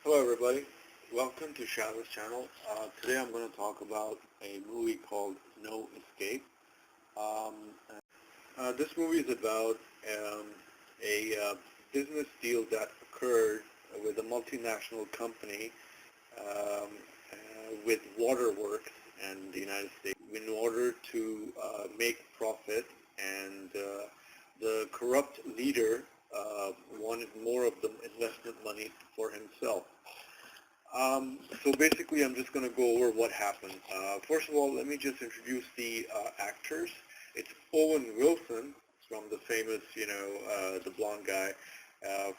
Hello everybody, welcome to Shadow's channel. Today I'm going to talk about a movie called No Escape. Um, this movie is about a business deal that occurred with a multinational company with waterworks in the United States in order to make profit, and the corrupt leader wanted more of the investment money for himself. So basically, I'm just going to go over what happened. First of all, let me just introduce the actors. It's Owen Wilson from the famous, the blonde guy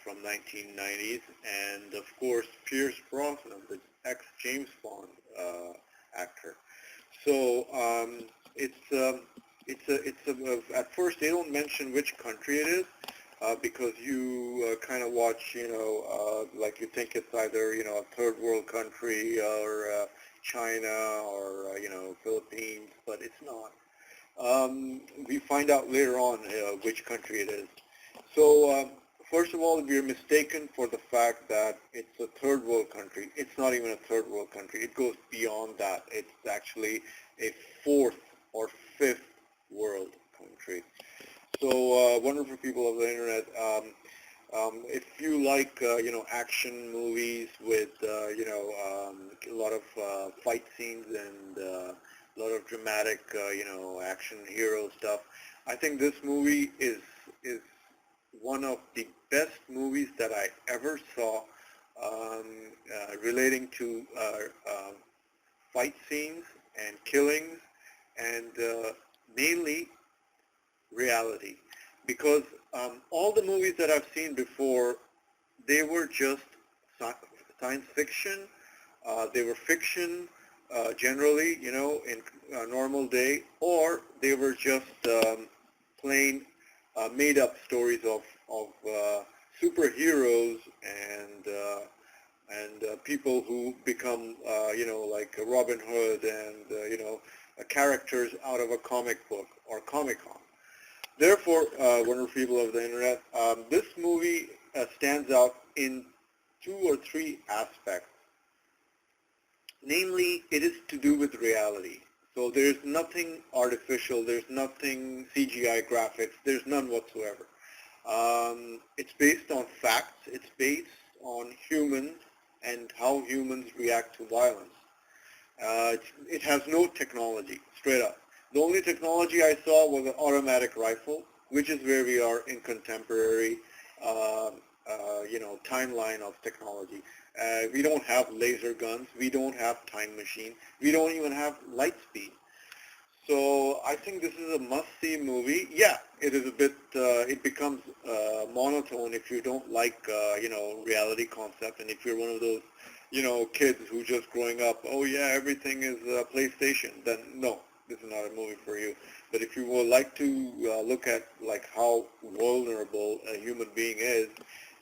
from 1990s, and of course Pierce Brosnen, the ex-James Bond actor. So at first they don't mention which country it is. Because you kind of watch, like you think it's either, a third world country or China or, Philippines, but it's not. We find out later on which country it is. So, first of all, we're mistaken for the fact that it's a third world country. It's not even a third world country. It goes beyond that. It's actually a fourth or fifth world country. So, wonderful people of the internet, if you like, action movies with, a lot of fight scenes and a lot of dramatic, action hero stuff, I think this movie is one of the best movies that I ever saw relating to fight scenes and killings and mainly reality, because all the movies that I've seen before, they were just science fiction, they were fiction generally, in a normal day, or they were just plain made up stories of superheroes and people who become, like Robin Hood and, characters out of a comic book or Comic-Con. Therefore, wonderful people of the internet, this movie stands out in two or three aspects. Namely, it is to do with reality. So there's nothing artificial, there's nothing CGI graphics, there's none whatsoever. It's based on facts, it's based on humans and how humans react to violence. It has no technology, straight up. The only technology I saw was an automatic rifle, which is where we are in contemporary, timeline of technology. We don't have laser guns. We don't have time machine. We don't even have light speed. So I think this is a must-see movie. Yeah, it is a bit, it becomes monotone if you don't like, reality concept, and if you're one of those, kids who just growing up, oh yeah, everything is PlayStation, then no, this is not a movie for you. But if you would like to look at like how vulnerable a human being is,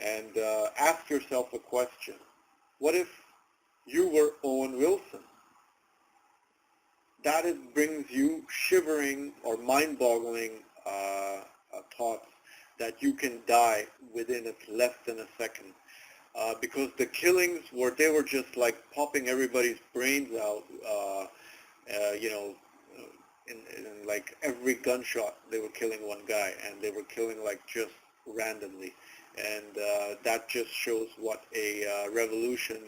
and ask yourself a question: what if you were Owen Wilson? That brings you shivering or mind-boggling thoughts that you can die within less than a second. Because the killings they were just like popping everybody's brains out, in like every gunshot they were killing one guy, and they were killing like just randomly, and that just shows what a revolution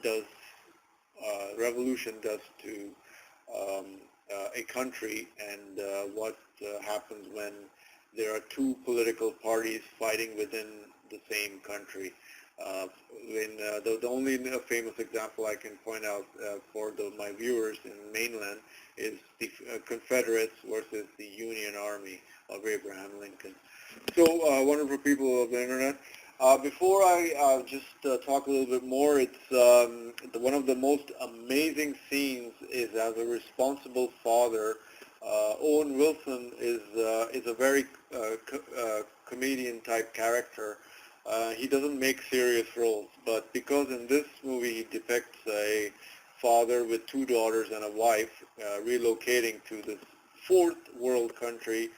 does to a country, and what happens when there are two political parties fighting within the same country. The only famous example I can point out for my viewers in mainland is the Confederates versus the Union Army of Abraham Lincoln. So, wonderful people of the internet, before I just talk a little bit more, it's one of the most amazing scenes is as a responsible father. Owen Wilson is a very comedian type character. He doesn't make serious roles, but because in this movie he depicts a father with two daughters and a wife relocating to this fourth world country,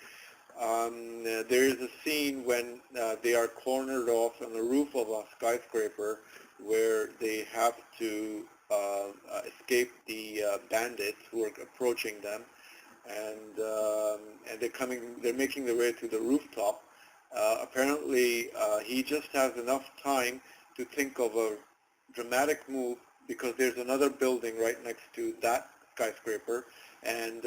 there is a scene when they are cornered off on the roof of a skyscraper where they have to escape the bandits who are approaching them, and they're making their way to the rooftop. Apparently, he just has enough time to think of a dramatic move, because there's another building right next to that skyscraper, and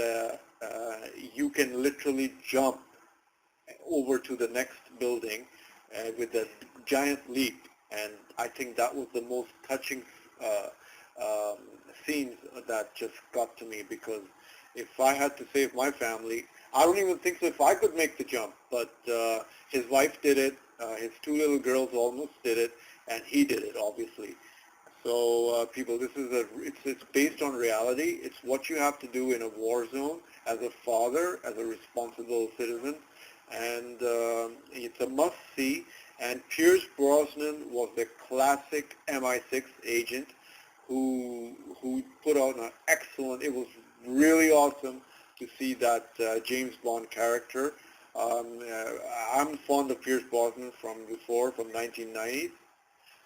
you can literally jump over to the next building with a giant leap. And I think that was the most touching scenes that just got to me, because if I had to save my family, I don't even think so if I could make the jump, but his wife did it, his two little girls almost did it, and he did it, obviously. So people, it's based on reality. It's what you have to do in a war zone as a father, as a responsible citizen, and it's a must-see. And Pierce Brosnan was the classic MI6 agent who put on an excellent. It was really awesome to see that James Bond character. I'm fond of Pierce Brosnan from 1990s,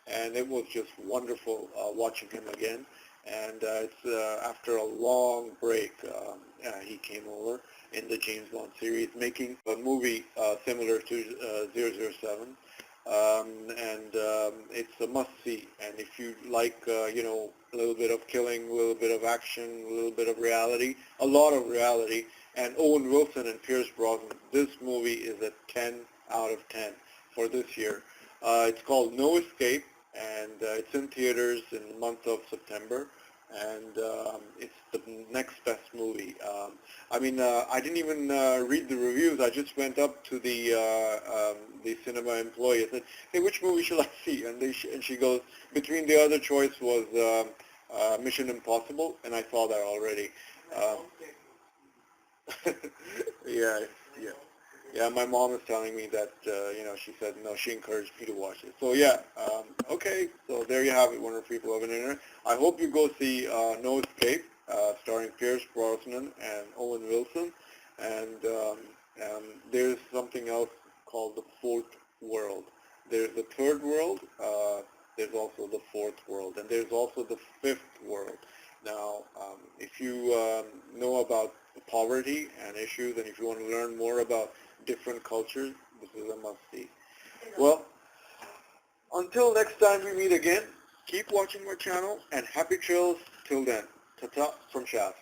and it was just wonderful watching him again. And it's after a long break, he came over in the James Bond series, making a movie similar to 007. It's a must-see. And if you like, a little bit of killing, a little bit of action, a little bit of reality, a lot of reality, and Owen Wilson and Pierce Brosnan, this movie is a 10 out of 10 for this year. It's called No Escape, and it's in theaters in the month of September, and it's the next best movie. I didn't even read the reviews. I just went up to the cinema employee and said, "Hey, which movie shall I see?" And she goes, between the other choice was Mission Impossible, and I saw that already. Yeah, yeah. Yeah, my mom is telling me that, she said, no, she encouraged me to watch it. So, yeah, okay, so there you have it, wonderful people of the internet. I hope you go see No Escape, starring Pierce Brosnan and Owen Wilson. And there's something else called the fourth world. There's the third world, there's also the fourth world, and there's also the fifth world. Now, if you know about poverty and issues, and if you want to learn more about different cultures, this is a must-see. Well, until next time we meet again, keep watching my channel, and happy trails till then. Ta-ta from Shaz.